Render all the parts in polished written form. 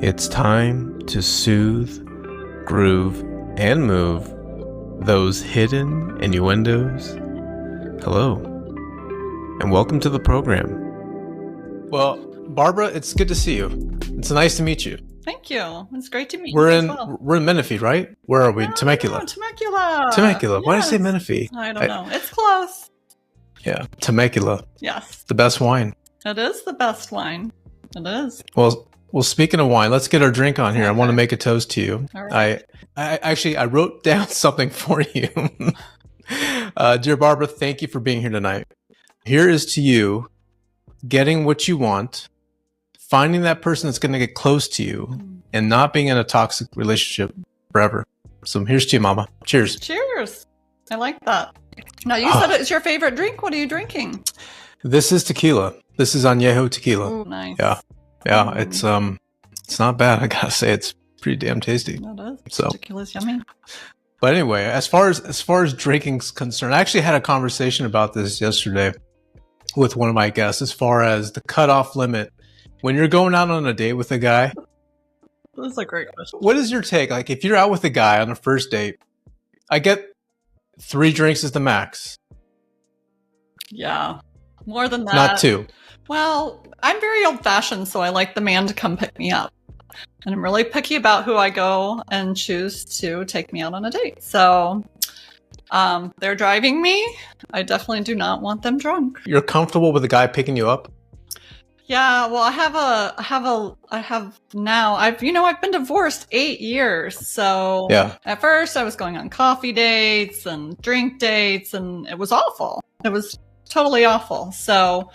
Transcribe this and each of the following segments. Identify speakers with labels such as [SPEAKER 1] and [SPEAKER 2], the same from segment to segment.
[SPEAKER 1] It's time to soothe, groove, and move those hidden innuendos. Hello, and welcome to the program. Well, Barbara, it's good to see you. It's nice to meet you.
[SPEAKER 2] Thank you. It's great to meet
[SPEAKER 1] We're
[SPEAKER 2] you
[SPEAKER 1] in
[SPEAKER 2] as well.
[SPEAKER 1] we're in Menifee, right? Where are we? Temecula.
[SPEAKER 2] Temecula.
[SPEAKER 1] Temecula. Why did I say
[SPEAKER 2] Yes.
[SPEAKER 1] Menifee?
[SPEAKER 2] I don't know. It's close.
[SPEAKER 1] Yeah, Temecula.
[SPEAKER 2] Yes.
[SPEAKER 1] The best wine.
[SPEAKER 2] It is the best wine. It is.
[SPEAKER 1] Well, speaking of wine, let's get our drink on here. I want to
[SPEAKER 2] Okay.
[SPEAKER 1] make a toast to you.
[SPEAKER 2] All right.
[SPEAKER 1] I wrote down something for you. Dear Barbara, thank you for being here tonight. Here is to you getting what you want, finding that person that's going to get close to you, and not being in a toxic relationship forever. So here's to you, Mama. Cheers.
[SPEAKER 2] Cheers. I like that. Now, you said it's your favorite drink. What are you drinking?
[SPEAKER 1] This is tequila. This is Añejo tequila.
[SPEAKER 2] Oh, nice.
[SPEAKER 1] Yeah. It's not bad. I gotta say, it's pretty damn tasty.
[SPEAKER 2] It is.
[SPEAKER 1] So,
[SPEAKER 2] Tequila's yummy.
[SPEAKER 1] but anyway, as far as drinking's concerned, I actually had a conversation about this yesterday with one of my guests. As far as the cutoff limit when you're going out on a date with a guy,
[SPEAKER 2] This is a great question.
[SPEAKER 1] what is your take? Like, if you're out with a guy on a first date, I get 3 drinks is the max,
[SPEAKER 2] Yeah. More than that.
[SPEAKER 1] not 2.
[SPEAKER 2] Well, I'm very old-fashioned, so I like the man to come pick me up. And I'm really picky about who I go and choose to take me out on a date. So they're driving me. I definitely do not want them drunk.
[SPEAKER 1] You're comfortable with a guy picking you up?
[SPEAKER 2] Yeah, well, I've been divorced 8 years. So
[SPEAKER 1] Yeah.
[SPEAKER 2] at first I was going on coffee dates and drink dates, and it was awful. It was totally awful. So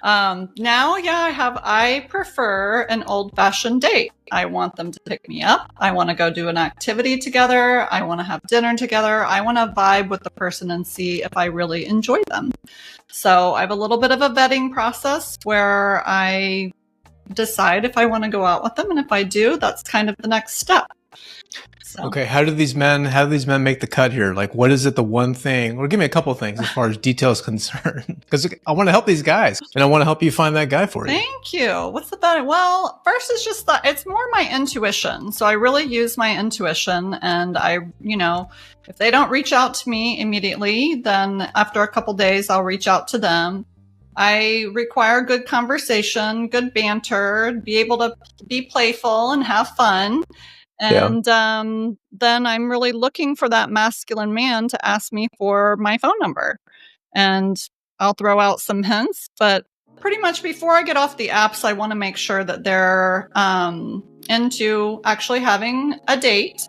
[SPEAKER 2] now, I prefer an old-fashioned date. I want them to pick me up. I want to go do an activity together. I want to have dinner together. I want to vibe with the person and see if I really enjoy them. So I have a little bit of a vetting process where I decide if I want to go out with them. And if I do, that's kind of the next step. So.
[SPEAKER 1] Okay, how do these men make the cut here? Like, what is it, the one thing, or give me a couple of things as far as details concerned? Because I want to help these guys, and I want to help you find that guy for you.
[SPEAKER 2] Thank you. What's the better? Well, first it's just that it's more my intuition. So I really use my intuition, and if they don't reach out to me immediately, then after a couple days, I'll reach out to them. I require good conversation, good banter, be able to be playful and have fun. And then I'm really looking for that masculine man to ask me for my phone number. And I'll throw out some hints, but pretty much before I get off the apps, I want to make sure that they're into actually having a date,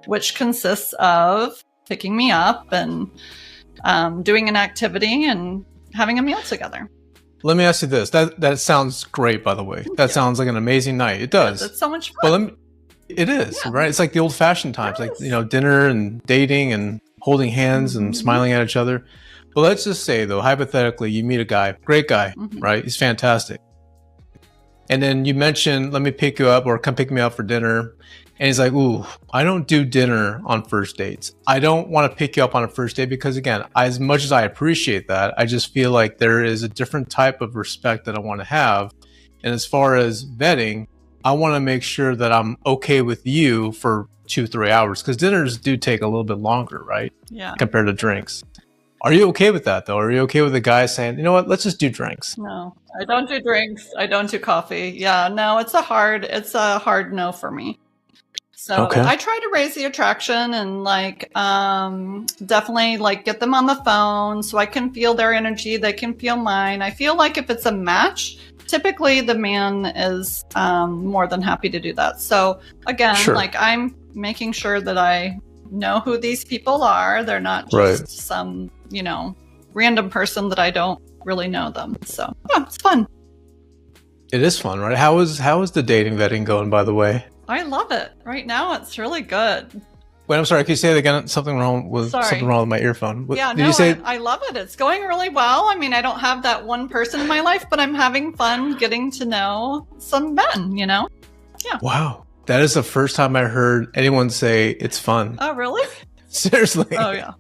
[SPEAKER 2] which consists of picking me up and doing an activity and having a meal together.
[SPEAKER 1] Let me ask you this. That sounds great, by the way. That sounds like an amazing night. It does.
[SPEAKER 2] It's so much fun.
[SPEAKER 1] But it is, right? It's like the old-fashioned times, like, dinner and dating and holding hands and smiling at each other. But let's just say, though, hypothetically, you meet a guy, great guy, right? He's fantastic. And then you mention, let me pick you up or come pick me up for dinner. And he's like, ooh, I don't do dinner on first dates. I don't want to pick you up on a first date because, again, as much as I appreciate that, I just feel like there is a different type of respect that I want to have. And as far as vetting, I want to make sure that I'm okay with you for 2-3 hours because dinners do take a little bit longer, right?
[SPEAKER 2] Yeah.
[SPEAKER 1] Compared to drinks. Are you okay with that, though? Are you okay with the guy saying, you know what, let's just do drinks?
[SPEAKER 2] No, I don't do drinks. I don't do coffee. Yeah, no, it's a hard no for me. So
[SPEAKER 1] Okay.
[SPEAKER 2] I try to raise the attraction and definitely get them on the phone so I can feel their energy. They can feel mine. I feel like if it's a match, typically the man is more than happy to do that. So again,
[SPEAKER 1] Sure.
[SPEAKER 2] I'm making sure that I know who these people are. They're not just some, random person that I don't really know them. So yeah, it's fun.
[SPEAKER 1] It is fun, right? How is the dating vetting going, by the way?
[SPEAKER 2] I love it. Right now, it's really good.
[SPEAKER 1] Wait, I'm sorry. Can you say that again? Something wrong with my earphone.
[SPEAKER 2] Yeah,
[SPEAKER 1] Did you say?
[SPEAKER 2] I love it. It's going really well. I mean, I don't have that one person in my life, but I'm having fun getting to know some men, Yeah.
[SPEAKER 1] Wow. That is the first time I heard anyone say it's fun.
[SPEAKER 2] Oh, really?
[SPEAKER 1] Seriously.
[SPEAKER 2] Oh, yeah.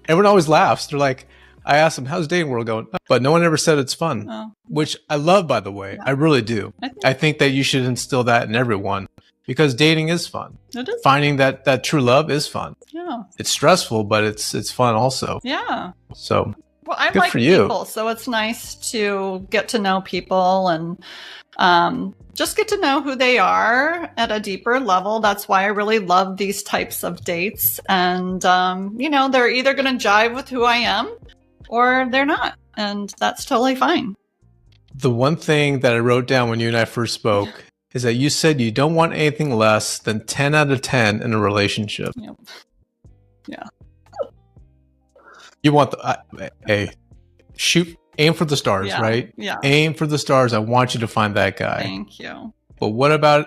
[SPEAKER 1] Everyone always laughs. They're like, I asked them, how's dating world going? But no one ever said it's fun, which I love, by the way. I really do. I think that you should instill that in everyone because dating is fun.
[SPEAKER 2] It is.
[SPEAKER 1] Finding that true love is fun.
[SPEAKER 2] Yeah.
[SPEAKER 1] It's stressful, but it's fun also.
[SPEAKER 2] Yeah.
[SPEAKER 1] So
[SPEAKER 2] well, I
[SPEAKER 1] good
[SPEAKER 2] like
[SPEAKER 1] for you.
[SPEAKER 2] people, so it's nice to get to know people and just get to know who they are at a deeper level. That's why I really love these types of dates. And, they're either going to jive with who I am or they're not. And that's totally fine.
[SPEAKER 1] The one thing that I wrote down when you and I first spoke is that you said you don't want anything less than 10 out of 10 in a relationship.
[SPEAKER 2] Yep. Yeah.
[SPEAKER 1] You want aim for the stars, right?
[SPEAKER 2] Yeah.
[SPEAKER 1] Aim for the stars. I want you to find that guy.
[SPEAKER 2] Thank you.
[SPEAKER 1] But what about,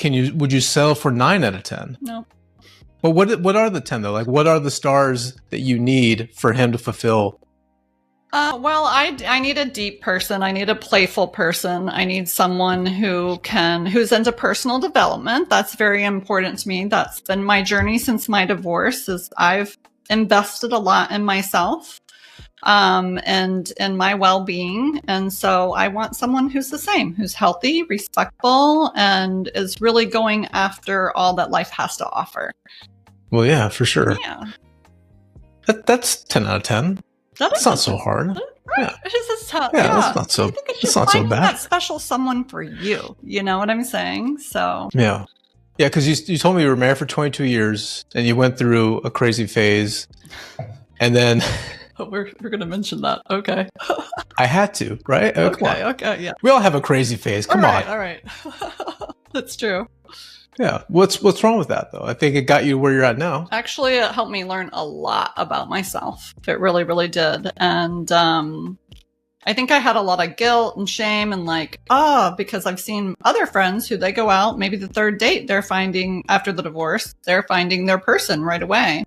[SPEAKER 1] would you settle for 9 out of 10?
[SPEAKER 2] No.
[SPEAKER 1] But what are the 10 though? Like, what are the stars that you need for him to fulfill?
[SPEAKER 2] Well, I need a deep person. I need a playful person. I need someone who's into personal development. That's very important to me. That's been my journey since my divorce. Is I've invested a lot in myself, and in my well-being. And so I want someone who's the same, who's healthy, respectful, and is really going after all that life has to offer.
[SPEAKER 1] Well, yeah, for sure.
[SPEAKER 2] Yeah.
[SPEAKER 1] That's 10 out of 10. That's not so hard.
[SPEAKER 2] Right.
[SPEAKER 1] Yeah.
[SPEAKER 2] It's just tough.
[SPEAKER 1] Yeah, that's not so. It's not so bad.
[SPEAKER 2] That special someone for you. You know what I'm saying? So.
[SPEAKER 1] Yeah, because you told me you were married for 22 years and you went through a crazy phase, and then.
[SPEAKER 2] We're going to mention that. Okay.
[SPEAKER 1] I had to, right?
[SPEAKER 2] Okay. Yeah.
[SPEAKER 1] We all have a crazy phase. Come on.
[SPEAKER 2] All right. That's true.
[SPEAKER 1] Yeah. What's wrong with that though? I think it got you where you're at now.
[SPEAKER 2] Actually, it helped me learn a lot about myself. It really, really did. And I think I had a lot of guilt and shame and because I've seen other friends who they go out, maybe the third date, they're finding after the divorce, they're finding their person right away.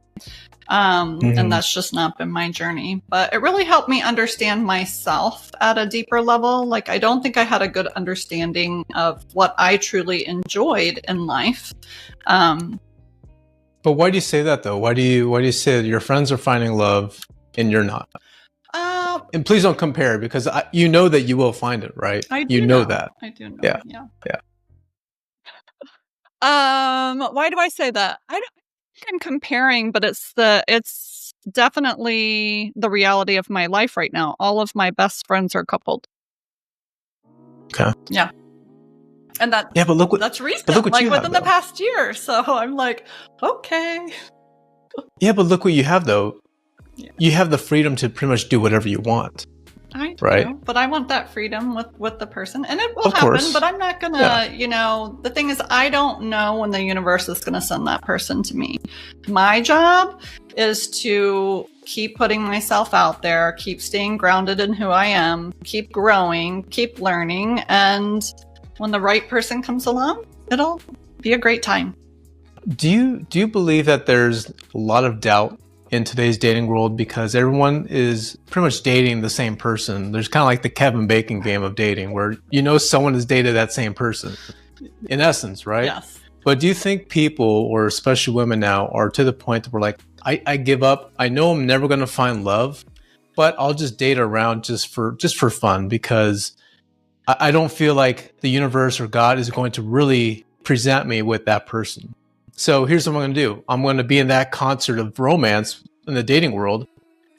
[SPEAKER 2] And that's just not been my journey, but it really helped me understand myself at a deeper level. Like, I don't think I had a good understanding of what I truly enjoyed in life.
[SPEAKER 1] But why do you say that though? Why do you say that your friends are finding love and you're not? And please don't compare because you know that you will find it, right?
[SPEAKER 2] I
[SPEAKER 1] do know that.
[SPEAKER 2] I do know.
[SPEAKER 1] Yeah.
[SPEAKER 2] Why do I say that? I don't think I'm comparing, but it's definitely the reality of my life right now. All of my best friends are coupled.
[SPEAKER 1] Okay.
[SPEAKER 2] Yeah. And that's recent.
[SPEAKER 1] But look what you
[SPEAKER 2] within
[SPEAKER 1] have,
[SPEAKER 2] the past year. So I'm like, okay.
[SPEAKER 1] Yeah, but look what you have though.
[SPEAKER 2] Yeah.
[SPEAKER 1] You have the freedom to pretty much do whatever you want.
[SPEAKER 2] I do,
[SPEAKER 1] right?
[SPEAKER 2] But I want that freedom with the person, and it will
[SPEAKER 1] of
[SPEAKER 2] happen.
[SPEAKER 1] Course.
[SPEAKER 2] But I'm not gonna, the thing is, I don't know when the universe is gonna send that person to me. My job is to keep putting myself out there, keep staying grounded in who I am, keep growing, keep learning, and when the right person comes along, it'll be a great time.
[SPEAKER 1] Do you believe that there's a lot of doubt in today's dating world because everyone is pretty much dating the same person? There's kind of like the Kevin Bacon game of dating where someone has dated that same person in essence, right?
[SPEAKER 2] Yes.
[SPEAKER 1] But do you think people, or especially women now, are to the point that we're like, I give up. I know I'm never going to find love, but I'll just date around just for fun because I don't feel like the universe or God is going to really present me with that person. So here's what I'm going to do. I'm going to be in that concert of romance in the dating world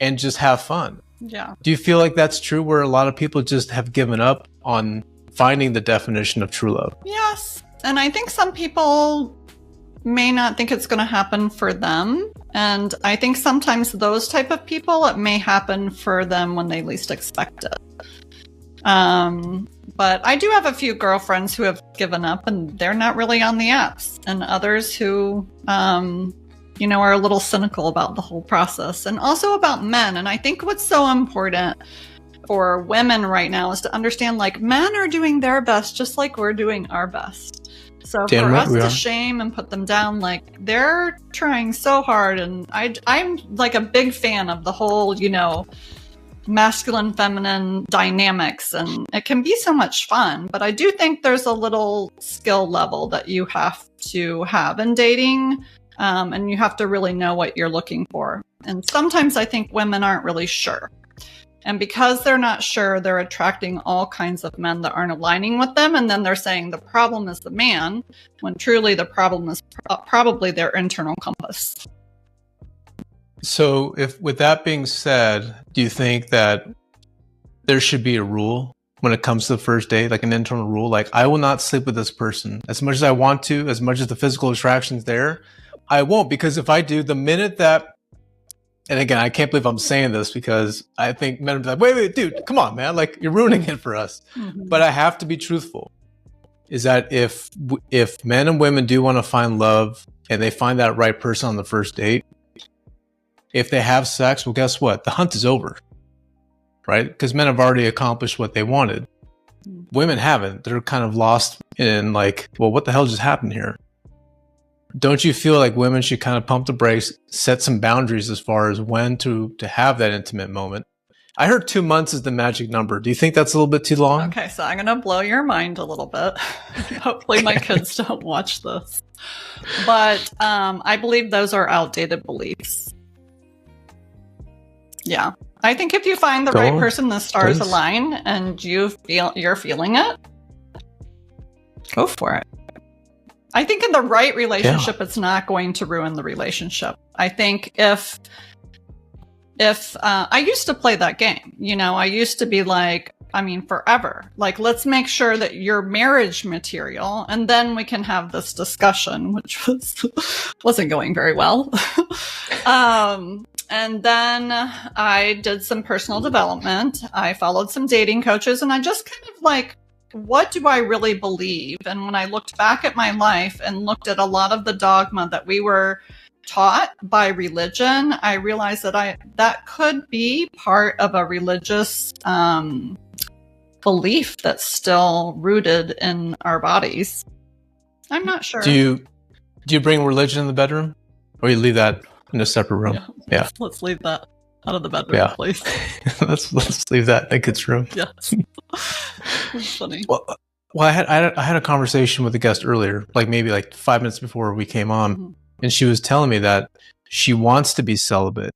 [SPEAKER 1] and just have fun.
[SPEAKER 2] Yeah.
[SPEAKER 1] Do you feel like that's true where a lot of people just have given up on finding the definition of true love?
[SPEAKER 2] Yes. And I think some people may not think it's going to happen for them. And I think sometimes those type of people, it may happen for them when they least expect it. But I do have a few girlfriends who have given up and they're not really on the apps, and others who, are a little cynical about the whole process and also about men. And I think what's so important for women right now is to understand, like, men are doing their best just like we're doing our best. So for us to shame and put them down, like, they're trying so hard. And I'm like a big fan of the whole, masculine feminine dynamics, and it can be so much fun, but I do think there's a little skill level that you have to have in dating, and you have to really know what you're looking for. And sometimes I think women aren't really sure. And because they're not sure, they're attracting all kinds of men that aren't aligning with them. And then they're saying the problem is the man, when truly the problem is probably their internal compass.
[SPEAKER 1] So with that being said, do you think that there should be a rule when it comes to the first date, like an internal rule? Like, I will not sleep with this person as much as I want to, as much as the physical attraction's there. I won't, because if I do, the minute that, and again, I can't believe I'm saying this because I think men are like, wait, dude, come on, man. Like, you're ruining it for us. Mm-hmm. But I have to be truthful. Is that if men and women do want to find love and they find that right person on the first date, if they have sex, well, guess what? The hunt is over, right? Because men have already accomplished what they wanted. Women haven't. They're kind of lost in like, well, what the hell just happened here? Don't you feel like women should kind of pump the brakes, set some boundaries as far as when to have that intimate moment? I heard 2 months is the magic number. Do you think that's a little bit too long?
[SPEAKER 2] Okay, so I'm going to blow your mind a little bit. Hopefully my kids don't watch this. But I believe those are outdated beliefs. Yeah. I think if you find the right person, the stars align, and you're feeling it, go for it. I think in the right relationship, it's not going to ruin the relationship. I think if I used to play that game, I used to be like, forever. Like, let's make sure that you're marriage material, and then we can have this discussion, which wasn't going very well. And then I did some personal development. I followed some dating coaches, and I just kind of like, what do I really believe? And when I looked back at my life and looked at a lot of the dogma that we were taught by religion, I realized that could be part of a religious belief that's still rooted in our bodies. I'm not sure.
[SPEAKER 1] Do you bring religion in the bedroom, or you leave that in a separate room?
[SPEAKER 2] Yeah. Let's leave that out of the bedroom, please.
[SPEAKER 1] let's leave that in a kid's room.
[SPEAKER 2] Yes. That's funny.
[SPEAKER 1] Well, I had a conversation with a guest earlier, like maybe like 5 minutes before we came on, mm-hmm. and she was telling me that she wants to be celibate,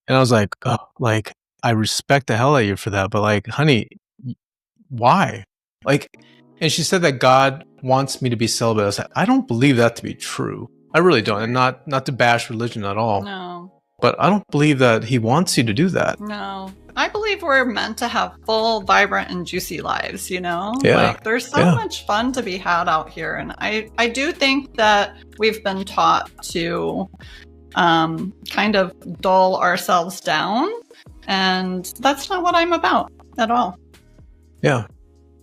[SPEAKER 1] and I was like, oh, like, I respect the hell out of you for that, but like, honey, why? Like, and she said that God wants me to be celibate. I was like, I don't believe that to be true. I really don't, and not to bash religion at all.
[SPEAKER 2] No.
[SPEAKER 1] But I don't believe that he wants you to do that.
[SPEAKER 2] No. I believe we're meant to have full, vibrant, and juicy lives,
[SPEAKER 1] Yeah.
[SPEAKER 2] Like, there's so much fun to be had out here. And I do think that we've been taught to kind of dull ourselves down. And that's not what I'm about at all.
[SPEAKER 1] Yeah.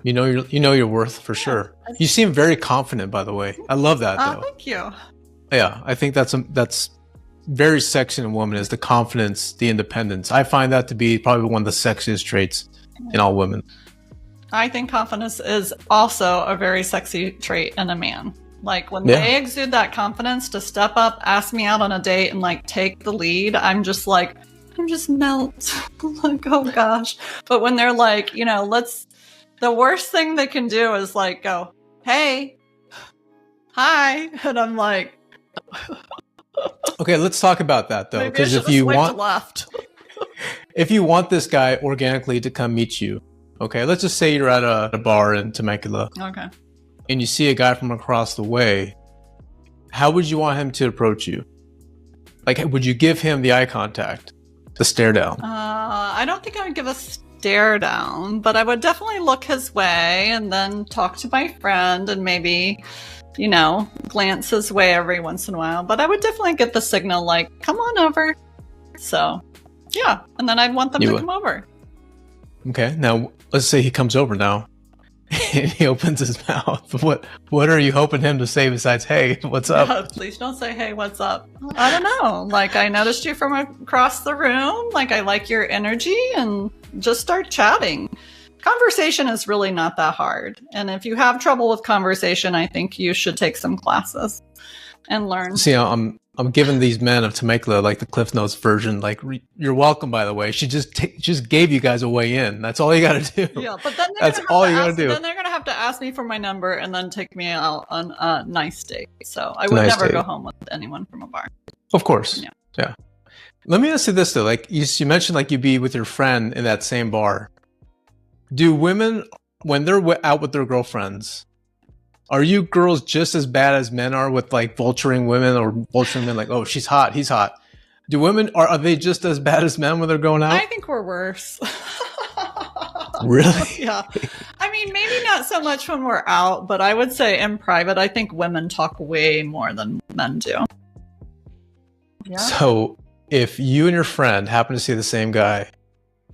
[SPEAKER 1] You know your worth for sure. You seem very confident, by the way. I love that, though.
[SPEAKER 2] Thank you.
[SPEAKER 1] Yeah, I think that's very sexy in a woman, is the confidence, the independence. I find that to be probably one of the sexiest traits in all women.
[SPEAKER 2] I think confidence is also a very sexy trait in a man. Like, when they exude that confidence to step up, ask me out on a date, and like take the lead, I'm just melt. Like, oh gosh. But when they're like, the worst thing they can do is like go, hey, hi, and I'm like,
[SPEAKER 1] okay, let's talk about that though, because if you want this guy organically to come meet you, okay, let's just say you're at a bar in Temecula,
[SPEAKER 2] okay,
[SPEAKER 1] and you see a guy from across the way. How would you want him to approach you? Like, would you give him the eye contact, the stare down?
[SPEAKER 2] I don't think I would give a stare down, but I would definitely look his way and then talk to my friend and maybe, glance his way every once in a while. But I would definitely get the signal like, come on over. So, yeah. And then I'd want them to come over.
[SPEAKER 1] Okay. Now, let's say he comes over now and he opens his mouth. What are you hoping him to say besides, hey, what's up?
[SPEAKER 2] Please don't say, hey, what's up? I don't know. Like, I noticed you from across the room. Like, I like your energy, and just start chatting. Conversation is really not that hard. And if you have trouble with conversation, I think you should take some classes and learn.
[SPEAKER 1] See, I'm giving these men of Temecula like the Cliff Notes version. Like, you're welcome, by the way. She just gave you guys a way in. That's all you got to do.
[SPEAKER 2] Yeah, but then that's all you got to do. Then they're going to have to ask me for my number and then take me out on a nice date. So I would never go home with anyone from a bar.
[SPEAKER 1] Of course. Yeah. Let me ask you this though. Like you mentioned, like you'd be with your friend in that same bar. Do women, when they're out with their girlfriends, are you girls just as bad as men are with like vulturing women or vulturing men? Like, oh, she's hot, he's hot. Do women are they just as bad as men when they're going out?
[SPEAKER 2] I think we're worse.
[SPEAKER 1] Really?
[SPEAKER 2] Yeah. I mean, maybe not so much when we're out, but I would say in private, I think women talk way more than men do.
[SPEAKER 1] Yeah. So if you and your friend happen to see the same guy,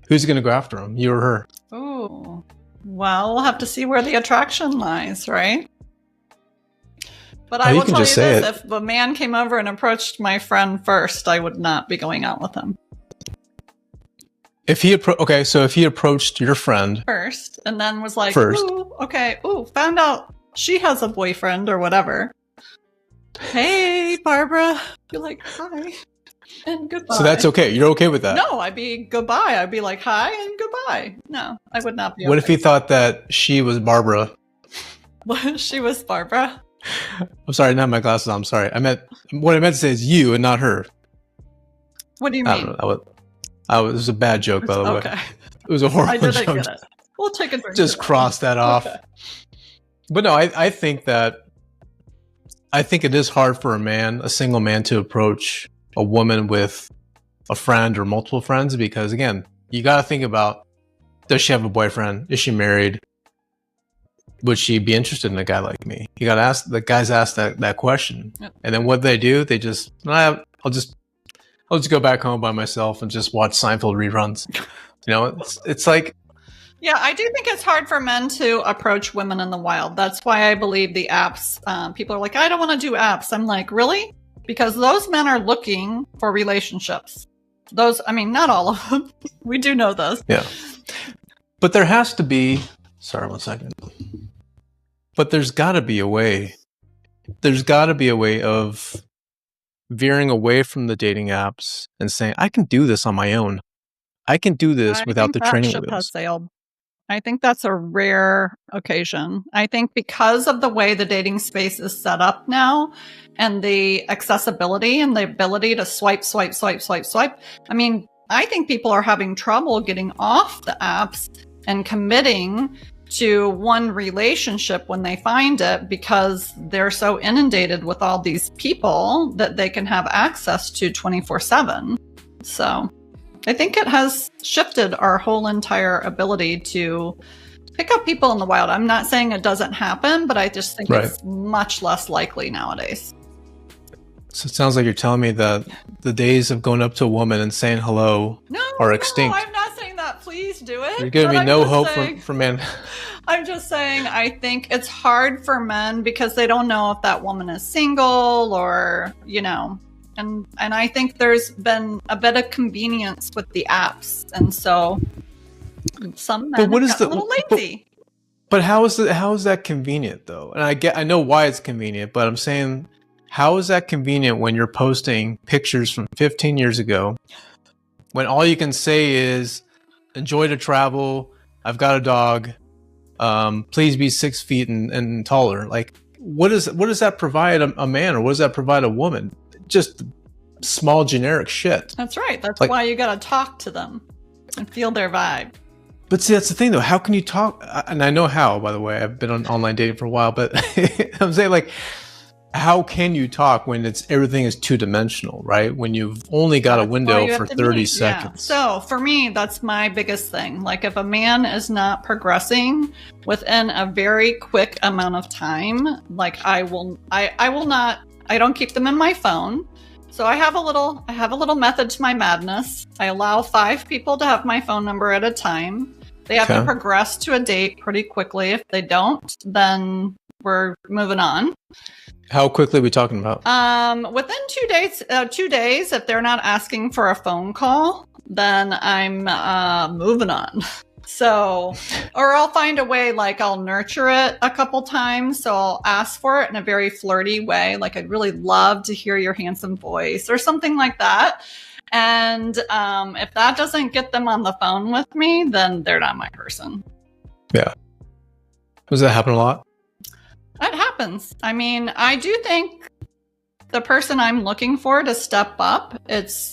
[SPEAKER 1] who's going to go after him, you or her?
[SPEAKER 2] Oh, well, we'll have to see where the attraction lies, right? But I will tell you this, if a man came over and approached my friend first, I would not be going out with him.
[SPEAKER 1] If he if he approached your friend
[SPEAKER 2] first and then was like, found out she has a boyfriend or whatever. Hey, Barbara. Be like, hi and goodbye.
[SPEAKER 1] So that's okay. You're okay with that?
[SPEAKER 2] No, I'd be goodbye. I'd be like, hi and goodbye. No, I would not be.
[SPEAKER 1] What if he thought that she was Barbara?
[SPEAKER 2] What? She was Barbara?
[SPEAKER 1] I'm sorry, not my glasses. I'm sorry. What I meant to say is you and not her.
[SPEAKER 2] What do you mean?
[SPEAKER 1] It was a bad joke, by the way.
[SPEAKER 2] Okay.
[SPEAKER 1] It was a horrible joke.
[SPEAKER 2] I didn't get it. We'll take a drink.
[SPEAKER 1] Just cross that off. Okay. But no, I think it is hard for a single man to approach a woman with a friend or multiple friends because, again, you got to think about, does she have a boyfriend? Is she married? Would she be interested in a guy like me? You got to ask, the guys ask that question. Yep. And then what they do, they just, I'll just go back home by myself and just watch Seinfeld reruns. You know, it's like.
[SPEAKER 2] Yeah, I do think it's hard for men to approach women in the wild. That's why I believe the apps, people are like, I don't want to do apps. I'm like, really? Because those men are looking for relationships. Those, I mean, not all of them. We do know those.
[SPEAKER 1] Yeah. But there has to be, sorry, 1 second. But there's got to be a way. There's got to be a way of veering away from the dating apps and saying, I can do this on my own. I can do this without the training wheels.
[SPEAKER 2] Has sailed. I think that's a rare occasion. I think because of the way the dating space is set up now and the accessibility and the ability to swipe. I mean, I think people are having trouble getting off the apps and committing to one relationship when they find it because they're so inundated with all these people that they can have access to 24/7. So I think it has shifted our whole entire ability to pick up people in the wild. I'm not saying it doesn't happen, but I just think it's much less likely nowadays.
[SPEAKER 1] So it sounds like you're telling me that the days of going up to a woman and saying hello are extinct.
[SPEAKER 2] No, I'm not saying that. Please do it.
[SPEAKER 1] You're giving me no hope for men.
[SPEAKER 2] I'm just saying I think it's hard for men because they don't know if that woman is single or, you know, and I think there's been a bit of convenience with the apps. And so some men got a little lazy.
[SPEAKER 1] But how is that convenient though? And I know why it's convenient, but I'm saying, how is that convenient when you're posting pictures from 15 years ago when all you can say is enjoy to travel, I've got a dog, please be 6 feet and taller? Like, what does that provide a man, or what does that provide a woman? Just small generic shit.
[SPEAKER 2] That's right. That's like, why you got to talk to them and feel their vibe.
[SPEAKER 1] But see, that's the thing though. How can you talk? And I know how, by the way, I've been on online dating for a while, but I'm saying, like, how can you talk when everything is two-dimensional, right? When you've only got a window for 30 seconds.
[SPEAKER 2] Yeah. So for me, that's my biggest thing. Like, if a man is not progressing within a very quick amount of time, like I don't keep them in my phone. So I have a little method to my madness. I allow 5 people to have my phone number at a time. They have to progress to a date pretty quickly. If they don't, then we're moving on.
[SPEAKER 1] How quickly are we talking about?
[SPEAKER 2] Within 2 days, if they're not asking for a phone call, then I'm moving on. So, or I'll find a way, like I'll nurture it a couple times. So I'll ask for it in a very flirty way. Like, I'd really love to hear your handsome voice or something like that. And if that doesn't get them on the phone with me, then they're not my person.
[SPEAKER 1] Yeah. Does that happen a lot?
[SPEAKER 2] It happens. I mean, I do think the person I'm looking for to step up,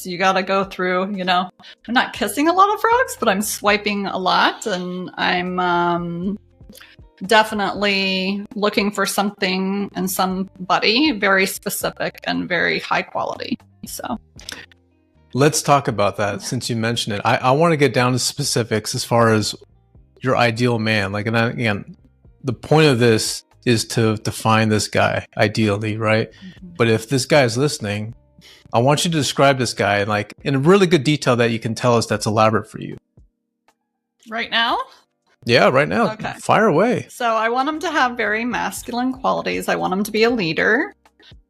[SPEAKER 2] you got to go through, I'm not kissing a lot of frogs, but I'm swiping a lot, and I'm definitely looking for something and somebody very specific and very high quality. So
[SPEAKER 1] let's talk about that since you mentioned it. I want to get down to specifics as far as your ideal man. Like, and again, the point of this is to find this guy ideally, right? Mm-hmm. But if this guy is listening, I want you to describe this guy like in a really good detail that you can tell us that's elaborate for you.
[SPEAKER 2] Right now?
[SPEAKER 1] Yeah, right now. Okay. Fire away.
[SPEAKER 2] So I want him to have very masculine qualities. I want him to be a leader.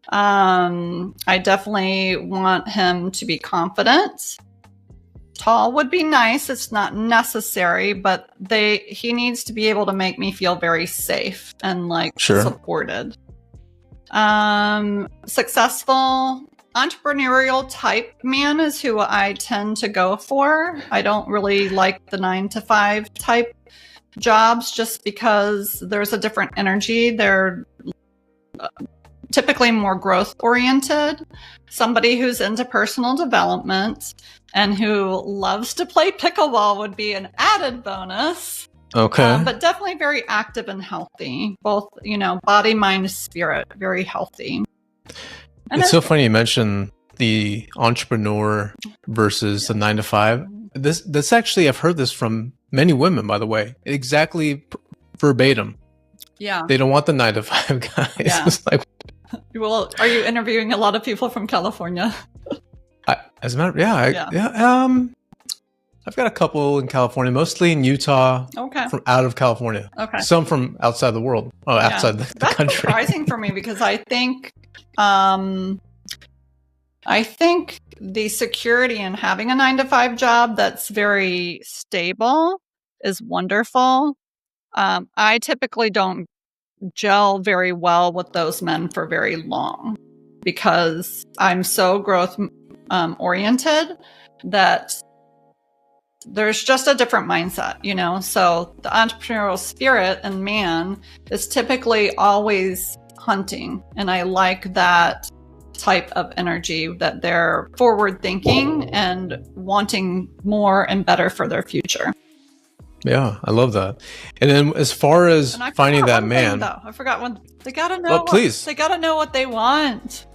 [SPEAKER 2] I definitely want him to be confident. Tall would be nice. It's not necessary, but he needs to be able to make me feel very safe and supported. Successful entrepreneurial type man is who I tend to go for. I don't really like the 9-to-5 type jobs just because there's a different energy. They're typically more growth oriented. Somebody who's into personal development and who loves to play pickleball would be an added bonus.
[SPEAKER 1] Okay.
[SPEAKER 2] But definitely very active and healthy. Both, body, mind, spirit, very healthy. And
[SPEAKER 1] it's so funny you mentioned the entrepreneur versus the 9-to-5. This actually, I've heard this from many women, by the way, exactly verbatim.
[SPEAKER 2] Yeah.
[SPEAKER 1] They don't want the 9-to-5 guys.
[SPEAKER 2] Yeah.
[SPEAKER 1] It's like,
[SPEAKER 2] well, are you interviewing a lot of people from California?
[SPEAKER 1] As a matter, I've got a couple in California, mostly in Utah.
[SPEAKER 2] Okay.
[SPEAKER 1] From out of California.
[SPEAKER 2] Okay.
[SPEAKER 1] Some from outside the world. Oh, yeah. Outside the country.
[SPEAKER 2] That's surprising for me because I think the security in having a 9-to-5 job that's very stable is wonderful. I typically don't gel very well with those men for very long because I'm so growth oriented that there's just a different mindset, So the entrepreneurial spirit and man is typically always hunting. And I like that type of energy, that they're forward thinking and wanting more and better for their future.
[SPEAKER 1] Yeah, I love that. And then as far as finding that man,
[SPEAKER 2] I forgot one. They gotta know.
[SPEAKER 1] Well, please.
[SPEAKER 2] They gotta know what they want.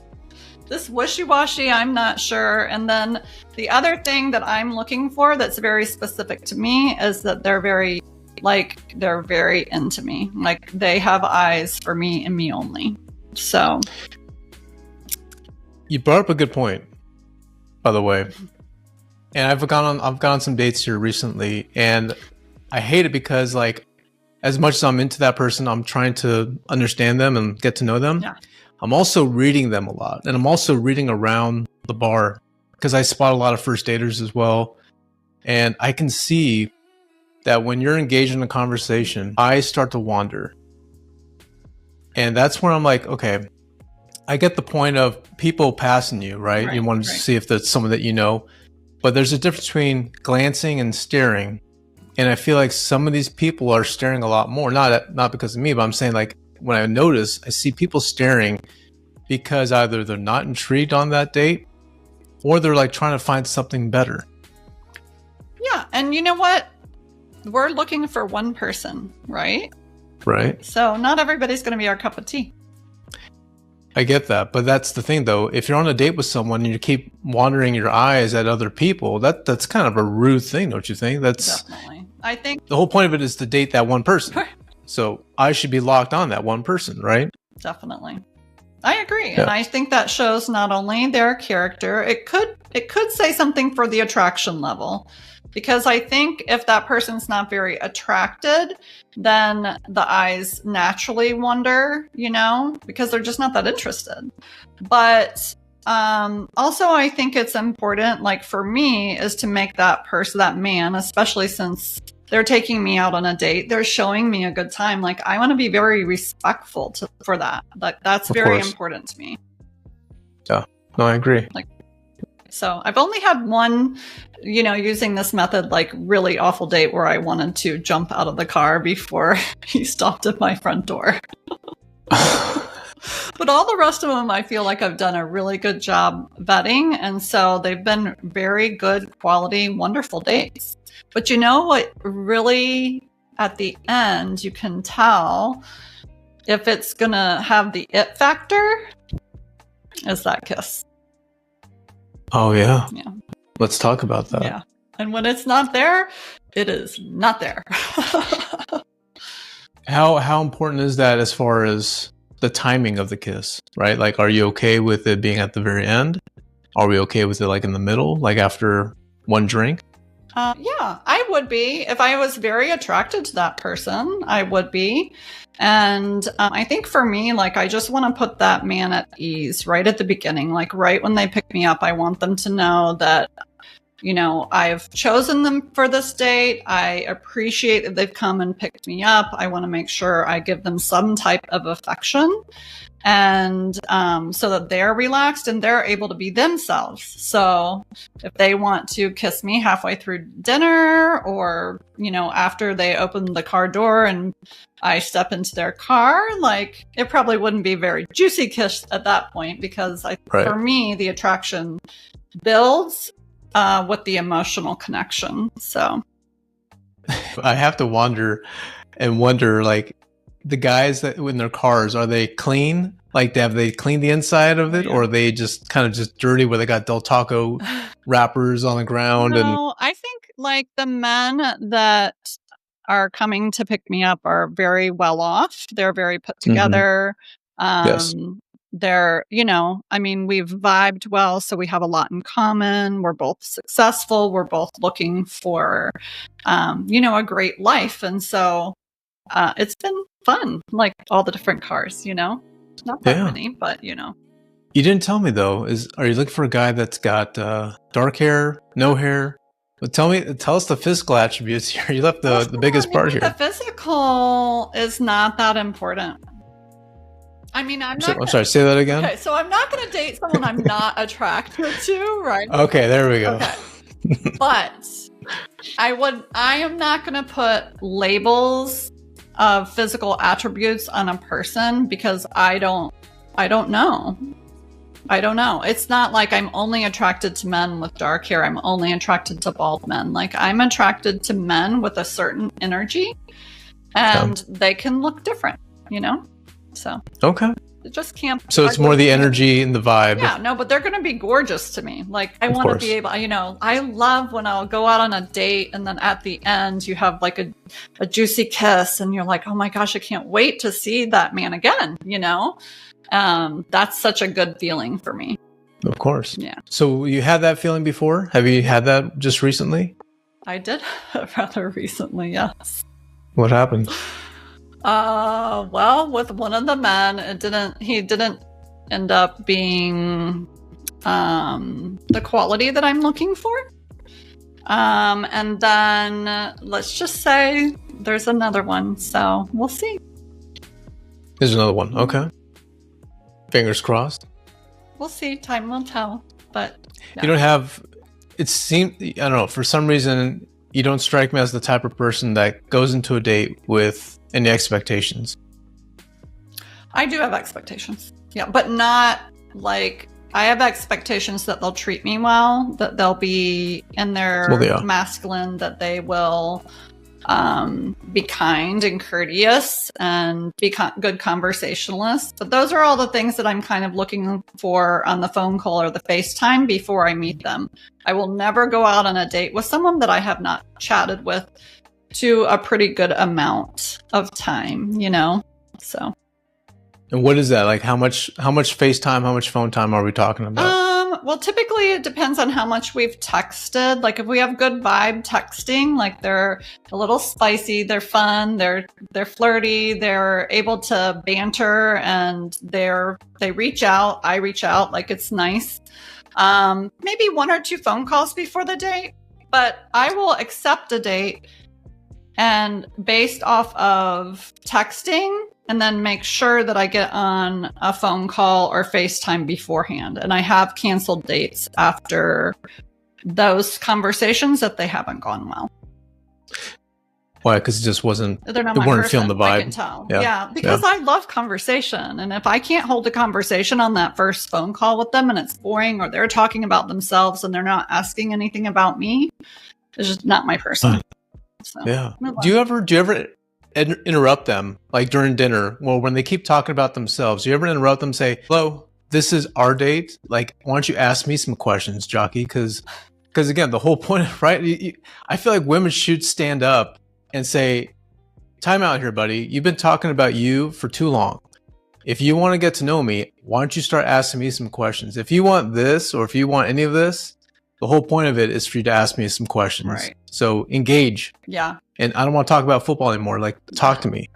[SPEAKER 2] This wishy-washy, I'm not sure. And then the other thing that I'm looking for that's very specific to me is that they're very into me. Like they have eyes for me and me only. So
[SPEAKER 1] you brought up a good point, by the way. And I've gone on some dates here recently, and I hate it because as much as I'm into that person, I'm trying to understand them and get to know them.
[SPEAKER 2] Yeah.
[SPEAKER 1] I'm also reading them a lot, and I'm also reading around the bar because I spot a lot of first daters as well. And I can see that when you're engaged in a conversation, eyes start to wander. And that's where I'm like, okay, I get the point of people passing you, right? You want to see if that's someone that you know. But there's a difference between glancing and staring. And I feel like some of these people are staring a lot more. Not because of me, but I'm saying when I notice, I see people staring because either they're not intrigued on that date or they're trying to find something better.
[SPEAKER 2] Yeah. And you know what? We're looking for one person, right?
[SPEAKER 1] Right.
[SPEAKER 2] So not everybody's going to be our cup of tea.
[SPEAKER 1] I get that. But that's the thing, though. If you're on a date with someone and you keep wandering your eyes at other people, that's kind of a rude thing, don't you think?
[SPEAKER 2] Definitely. I think
[SPEAKER 1] the whole point of it is to date that one person. So I should be locked on that one person, right?
[SPEAKER 2] Definitely. I agree. Yeah. And I think that shows not only their character, it could say something for the attraction level. Because I think if that person's not very attracted, then the eyes naturally wander, because they're just not that interested. But also, I think it's important, for me, is to make that person, that man, especially since they're taking me out on a date, they're showing me a good time. I want to be very respectful for that. That's very important to me.
[SPEAKER 1] Yeah, no, I agree.
[SPEAKER 2] So I've only had one, using this method, really awful date where I wanted to jump out of the car before he stopped at my front door. But all the rest of them, I feel like I've done a really good job vetting. And so they've been very good quality, wonderful dates. But you know what really at the end, you can tell if it's going to have the it factor is that kiss.
[SPEAKER 1] Oh, yeah.
[SPEAKER 2] Yeah.
[SPEAKER 1] Let's talk about that.
[SPEAKER 2] Yeah. And when it's not there, it is not there.
[SPEAKER 1] How important is that as far as the timing of the kiss, right? Like, are you okay with it being at the very end? Are we okay with it like in the middle, like after one drink?
[SPEAKER 2] Yeah, I would be. If I was very attracted to that person, I would be. And I think for me, like, I just want to put that man at ease right at the beginning. Like, right when they pick me up, I want them to know that, you know, I've chosen them for this date. I appreciate that they've come and picked me up. I want to make sure I give them some type of affection. And so that they're relaxed and they're able to be themselves. So if they want to kiss me halfway through dinner or, you know, after they open the car door and I step into their car, like, it probably wouldn't be a very juicy kiss at that point because for me, the attraction builds with the emotional connection. So
[SPEAKER 1] I have to wonder, like, the guys that in their cars, are they clean? Like, have they cleaned the inside of it, or are they just kind of just dirty where they got Del Taco wrappers on the ground?
[SPEAKER 2] No, I think like the men that are coming to pick me up are very well off. They're very put together.
[SPEAKER 1] Yes.
[SPEAKER 2] They're, you know, I mean, we've vibed well, so we have a lot in common. We're both successful. We're both looking for, you know, a great life. And so it's been fun, like all the different cars, you know, not that many, but you know.
[SPEAKER 1] You didn't tell me though, are you looking for a guy that's got dark hair, no hair? But tell us the physical attributes here. You left the biggest part here.
[SPEAKER 2] The physical is not that important. I mean, I'm
[SPEAKER 1] sorry, say that again.
[SPEAKER 2] Okay, so I'm not going to date someone I'm not attracted to, right?
[SPEAKER 1] Okay, there we go.
[SPEAKER 2] Okay. But I am not going to put labels of physical attributes on a person because I don't know. I don't know. It's not like I'm only attracted to men with dark hair. I'm only attracted to bald men. Like, I'm attracted to men with a certain energy and they can look different, you know? So. Okay. It just can't.
[SPEAKER 1] So it's more the energy and the vibe.
[SPEAKER 2] Yeah, no, but they're going to be gorgeous to me. Like, I want to be able, you know, I love when I'll go out on a date and then at the end you have like a juicy kiss and you're like, oh my gosh, I can't wait to see that man again, you know? That's such a good feeling for me.
[SPEAKER 1] Of course.
[SPEAKER 2] Yeah.
[SPEAKER 1] So you had that feeling before? Have you had that just recently?
[SPEAKER 2] I did rather recently, yes.
[SPEAKER 1] What happened?
[SPEAKER 2] Well, with one of the men, he didn't end up being the quality that I'm looking for. And then let's just say there's another one, so we'll see.
[SPEAKER 1] There's another one, okay. Fingers crossed.
[SPEAKER 2] We'll see. Time will tell. But no.
[SPEAKER 1] You don't have. It seems, I don't know. For some reason, you don't strike me as the type of person that goes into a date with any expectations.
[SPEAKER 2] I do have expectations. Yeah, but not like I have expectations that they'll treat me well, that they'll be in their masculine, that they will be kind and courteous and be good conversationalists. But those are all the things that I'm kind of looking for on the phone call or the FaceTime before I meet them. I will never go out on a date with someone that I have not chatted with to a pretty good amount of time, you know? So.
[SPEAKER 1] And what is that? Like how much FaceTime, how much phone time are we talking about?
[SPEAKER 2] Well, typically it depends on how much we've texted. Like if we have good vibe texting, like they're a little spicy, they're fun, they're flirty, they're able to banter and they reach out, I reach out, like it's nice. Maybe 1 or 2 phone calls before the date, but I will accept a date and based off of texting and then make sure that I get on a phone call or FaceTime beforehand. And I have canceled dates after those conversations if they haven't gone well.
[SPEAKER 1] Why? Because it just wasn't.
[SPEAKER 2] They're not
[SPEAKER 1] It
[SPEAKER 2] my
[SPEAKER 1] weren't
[SPEAKER 2] person.
[SPEAKER 1] feeling the vibe.
[SPEAKER 2] I can tell. Yeah, because
[SPEAKER 1] Yeah.
[SPEAKER 2] I love conversation, and if I can't hold a conversation on that first phone call with them, and it's boring, or they're talking about themselves and they're not asking anything about me, it's just not my person. So,
[SPEAKER 1] yeah. Do you ever interrupt them like during dinner? Well, when they keep talking about themselves, do you ever interrupt them? And say, "Hello, this is our date. Like, why don't you ask me some questions, jockey?" Because again, the whole point, right? I feel like women should stand up and say, time out here, buddy. You've been talking about you for too long. If you want to get to know me, why don't you start asking me some questions? If you want this, or if you want any of this, the whole point of it is for you to ask me some questions.
[SPEAKER 2] Right.
[SPEAKER 1] So engage.
[SPEAKER 2] Yeah.
[SPEAKER 1] And I don't want to talk about football anymore. Like, talk to me.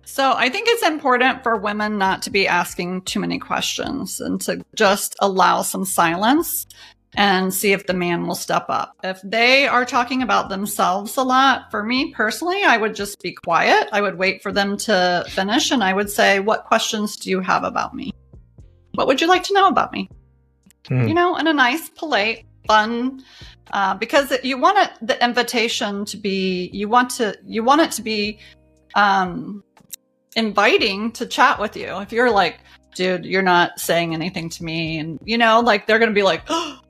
[SPEAKER 2] So I think it's important for women not to be asking too many questions and to just allow some silence and see if the man will step up. If they are talking about themselves a lot, for me personally, I would just be quiet. I would wait for them to finish, and I would say, what questions do you have about me? What would you like to know about me? You know, in a nice, polite, fun, because you want the invitation to be, you want it to be inviting to chat with you. If you're like, dude, you're not saying anything to me, and you know, like they're going to be like, oh,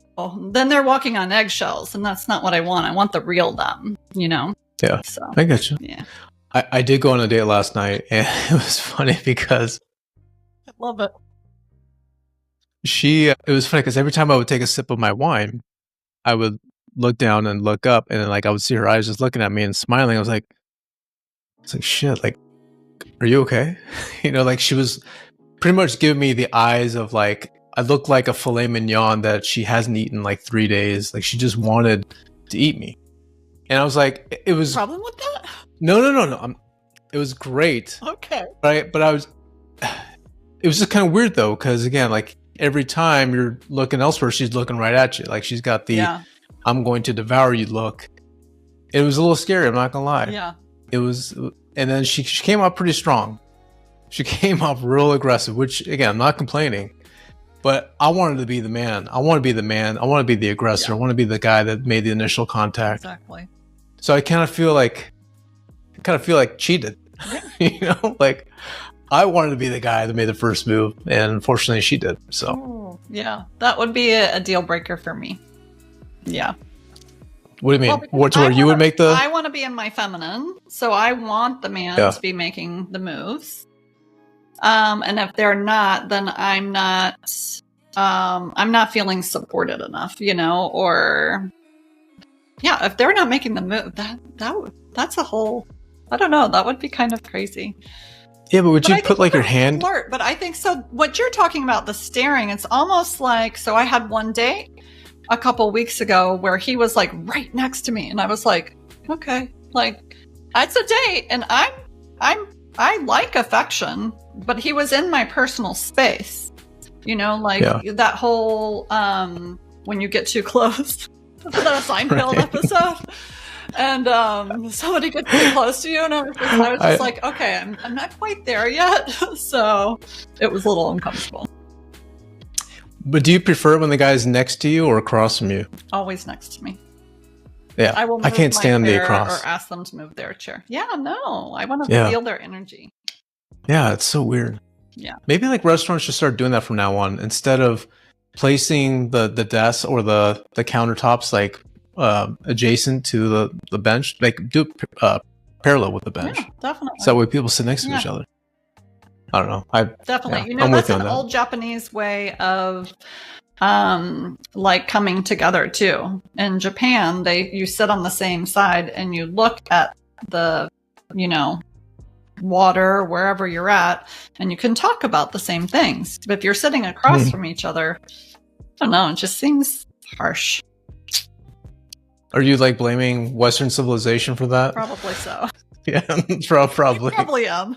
[SPEAKER 2] then they're walking on eggshells, and that's not what I want. I want the real them, you know?
[SPEAKER 1] Yeah.
[SPEAKER 2] So,
[SPEAKER 1] I get you.
[SPEAKER 2] Yeah.
[SPEAKER 1] I did go on a date last night, and it was funny because
[SPEAKER 2] I love it.
[SPEAKER 1] it was funny because every time I would take a sip of my wine, I would look down and look up, and then like I would see her eyes just looking at me and smiling. I was like, shit, like, are you okay? You know, like she was pretty much giving me the eyes of like, I look like a filet mignon that she hasn't eaten like 3 days. Like she just wanted to eat me. And I was like, it was
[SPEAKER 2] Problem with that?
[SPEAKER 1] No. It was great.
[SPEAKER 2] Okay.
[SPEAKER 1] But I was, it was just kind of weird though. Cause again, like every time you're looking elsewhere, she's looking right at you. Like she's got the, I'm going to devour you look. It was a little scary. I'm not gonna lie.
[SPEAKER 2] Yeah.
[SPEAKER 1] It was, and then she came up pretty strong. She came up real aggressive, which again, I'm not complaining. But I wanted to be the man. I want to be the man. I want to be the aggressor. I want to be the guy that made the initial contact.
[SPEAKER 2] Exactly.
[SPEAKER 1] So I kind of feel like cheated. You know, like I wanted to be the guy that made the first move, and unfortunately, she did. So
[SPEAKER 2] yeah, that would be a deal breaker for me. Yeah.
[SPEAKER 1] What do you mean? Where you would make the?
[SPEAKER 2] I want to be in my feminine, so I want the man to be making the moves. And if they're not, then I'm not feeling supported enough, you know, or if they're not making the move, that's a whole, I don't know, that would be kind of crazy.
[SPEAKER 1] Yeah, but would you put like your hand?
[SPEAKER 2] Flirt, but I think so. What you're talking about, the staring, it's almost like, so I had one date a couple weeks ago where he was like right next to me, and I was like, okay, like it's a date, and I like affection, but he was in my personal space, you know, like that whole when you get too close. That Seinfeld episode, and somebody gets too close to you, and I was just like, okay, I'm not quite there yet, so it was a little uncomfortable.
[SPEAKER 1] But do you prefer when the guy's next to you or across from you?
[SPEAKER 2] Always next to me.
[SPEAKER 1] Yeah, I can't stand the across.
[SPEAKER 2] Or ask them to move their chair. Yeah, no, I want to feel their energy.
[SPEAKER 1] Yeah, it's so weird.
[SPEAKER 2] Yeah,
[SPEAKER 1] maybe like restaurants should start doing that from now on. Instead of placing the desk or the countertops like adjacent to the bench, like do it parallel with the bench.
[SPEAKER 2] Yeah, definitely.
[SPEAKER 1] So that way people sit next to each other. I don't know.
[SPEAKER 2] Definitely. You know, that's an old Japanese way of like coming together too. In Japan, you sit on the same side and you look at the, you know, water wherever you're at, and you can talk about the same things. But if you're sitting across from each other, I don't know, it just seems harsh.
[SPEAKER 1] Are you like blaming Western civilization for that?
[SPEAKER 2] Probably so.
[SPEAKER 1] Yeah, probably.
[SPEAKER 2] I probably am.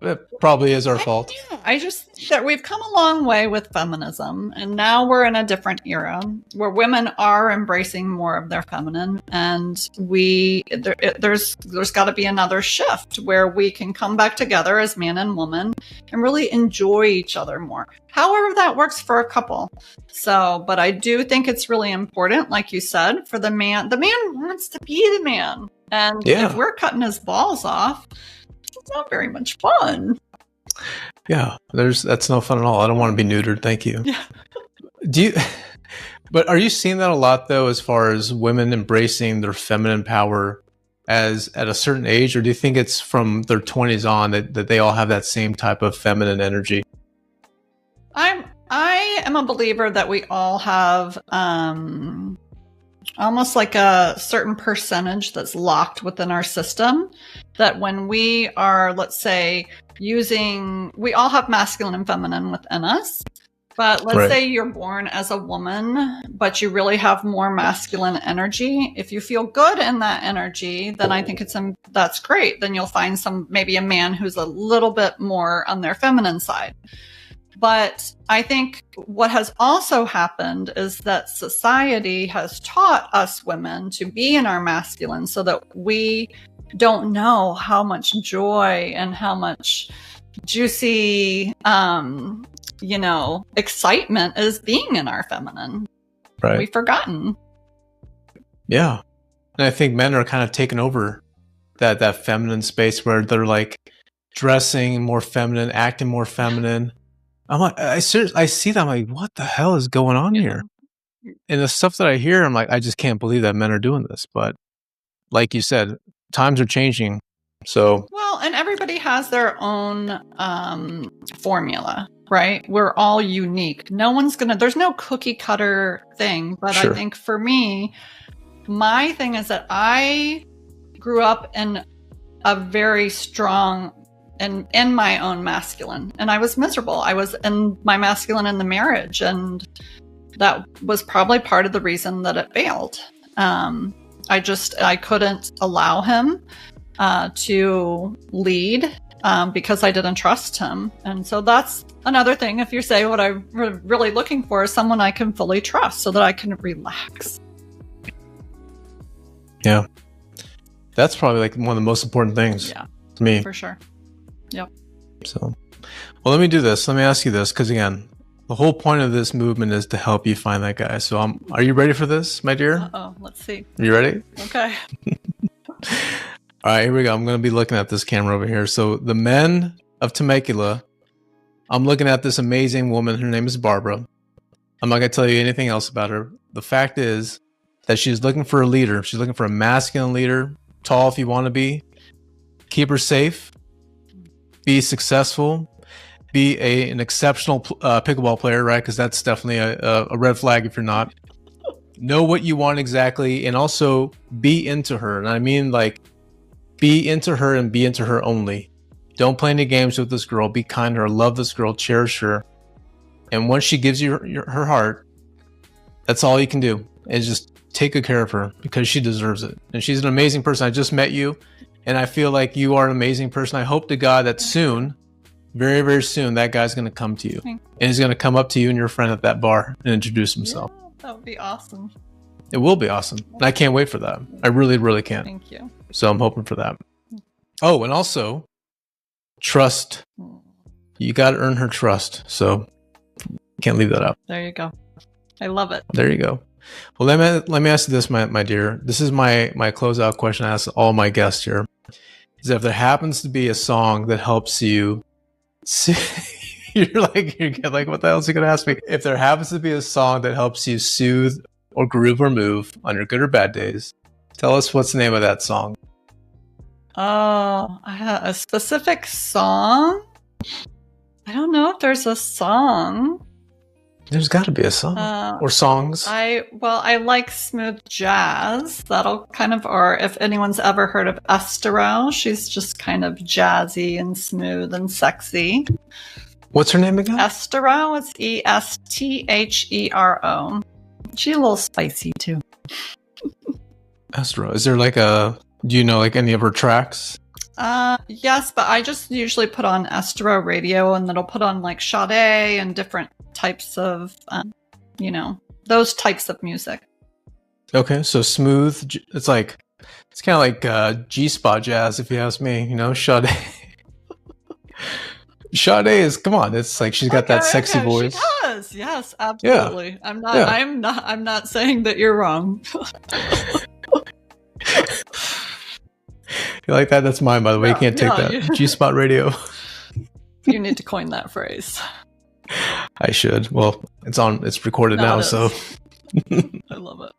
[SPEAKER 1] It probably is our fault.
[SPEAKER 2] I just think that we've come a long way with feminism, and now we're in a different era where women are embracing more of their feminine, and there's got to be another shift where we can come back together as man and woman and really enjoy each other more. However that works for a couple. So, but I do think it's really important, like you said, for the man. The man wants to be the man. And if we're cutting his balls off, it's not very much fun.
[SPEAKER 1] Yeah, that's no fun at all. I don't want to be neutered. Thank you.
[SPEAKER 2] Yeah.
[SPEAKER 1] But are you seeing that a lot though, as far as women embracing their feminine power as at a certain age, or do you think it's from their 20s on that they all have that same type of feminine energy?
[SPEAKER 2] I am a believer that we all have almost like a certain percentage that's locked within our system, that when we are, let's say, we all have masculine and feminine within us. But let's say you're born as a woman, but you really have more masculine energy. If you feel good in that energy, then I think that's great. Then you'll find maybe a man who's a little bit more on their feminine side. But I think what has also happened is that society has taught us women to be in our masculine so that we don't know how much joy and how much juicy, excitement is being in our feminine.
[SPEAKER 1] Right.
[SPEAKER 2] We've forgotten.
[SPEAKER 1] Yeah. And I think men are kind of taking over that feminine space where they're like dressing more feminine, acting more feminine. I'm like, I see that. I'm like, what the hell is going on here? And the stuff that I hear, I'm like, I just can't believe that men are doing this. But like you said, times are changing. So
[SPEAKER 2] well, and everybody has their own formula, right? We're all unique. There's no cookie cutter thing. But I think for me, my thing is that I grew up in a very strong and in my own masculine, and I was miserable. I was in my masculine in the marriage, and that was probably part of the reason that it failed. I couldn't allow him to lead because I didn't trust him. And so that's another thing. If you say what I'm really looking for is someone I can fully trust so that I can relax.
[SPEAKER 1] Yeah. That's probably like one of the most important things to me.
[SPEAKER 2] For sure. Yep.
[SPEAKER 1] So, well, let me do this. Let me ask you this, because again, the whole point of this movement is to help you find that guy. So are you ready for this, my dear?
[SPEAKER 2] Uh-oh, let's see.
[SPEAKER 1] Are you ready?
[SPEAKER 2] Okay.
[SPEAKER 1] All right, here we go. I'm going to be looking at this camera over here. So the men of Temecula, I'm looking at this amazing woman. Her name is Barbara. I'm not going to tell you anything else about her. The fact is that she's looking for a leader. She's looking for a masculine leader, tall if you want to be, keep her safe, be successful, be an exceptional pickleball player, right? Because that's definitely a red flag if you're not. Know what you want exactly, and also be into her. And I mean, like, be into her and be into her only. Don't play any games with this girl. Be kind to her. Love this girl. Cherish her. And once she gives you her heart, that's all you can do, is just take good care of her, because she deserves it. And she's an amazing person. I just met you, and I feel like you are an amazing person. I hope to God that soon, very, very soon, that guy's going to come to you. And he's going to come up to you and your friend at that bar and introduce himself.
[SPEAKER 2] Yeah, that would be awesome.
[SPEAKER 1] It will be awesome. I can't wait for that. I really, really can't.
[SPEAKER 2] Thank you.
[SPEAKER 1] So I'm hoping for that. Oh, and also, trust. You got to earn her trust. So can't leave that out.
[SPEAKER 2] There you go. I love it.
[SPEAKER 1] There you go. Well, let me ask you this, my dear. This is my closeout question I ask all my guests here. Is if there happens to be a song that helps you, you're like, what the hell is he gonna ask me? If there happens to be a song that helps you soothe or groove or move on your good or bad days, tell us what's the name of that song.
[SPEAKER 2] Oh, a specific song? I don't know if there's a song.
[SPEAKER 1] There's got to be a song or songs.
[SPEAKER 2] I like smooth jazz. That'll kind of, or if anyone's ever heard of Estero, she's just kind of jazzy and smooth and sexy.
[SPEAKER 1] What's her name again?
[SPEAKER 2] Estero. It's Esthero. She's a little spicy too.
[SPEAKER 1] Estero. Is there do you know like any of her tracks?
[SPEAKER 2] Yes, but I just usually put on Estero radio, and it'll put on like Sade and different types of, those types of music. Okay,
[SPEAKER 1] so smooth. It's kind of like G-spot jazz, if you ask me. Sade. Sade is, come on. It's like she's got that sexy voice.
[SPEAKER 2] She does. Yes, absolutely. Yeah. I'm not saying that you're wrong.
[SPEAKER 1] You like that? That's mine, by the way. You can't take that. G-Spot Radio.
[SPEAKER 2] You need to coin that phrase.
[SPEAKER 1] I should. Well, it's recorded now, so.
[SPEAKER 2] I love it.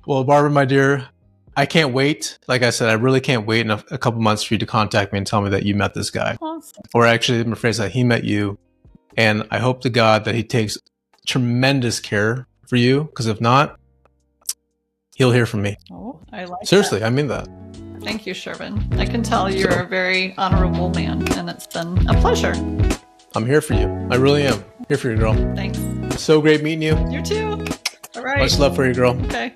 [SPEAKER 1] Well, Barbara, my dear, I can't wait. Like I said, I really can't wait in a couple months for you to contact me and tell me that you met this guy.
[SPEAKER 2] Awesome.
[SPEAKER 1] Or actually, I'm afraid that he met you. And I hope to God that he takes tremendous care for you, because if not, he'll hear from me.
[SPEAKER 2] Oh, I like
[SPEAKER 1] Seriously,
[SPEAKER 2] that.
[SPEAKER 1] I mean that.
[SPEAKER 2] Thank you, Shervin. I can tell you're a very honorable man, and it's been a pleasure.
[SPEAKER 1] I'm here for you. I really am. Here for you, girl.
[SPEAKER 2] Thanks.
[SPEAKER 1] So great meeting you.
[SPEAKER 2] You too. All right.
[SPEAKER 1] Much love for you, girl.
[SPEAKER 2] Okay.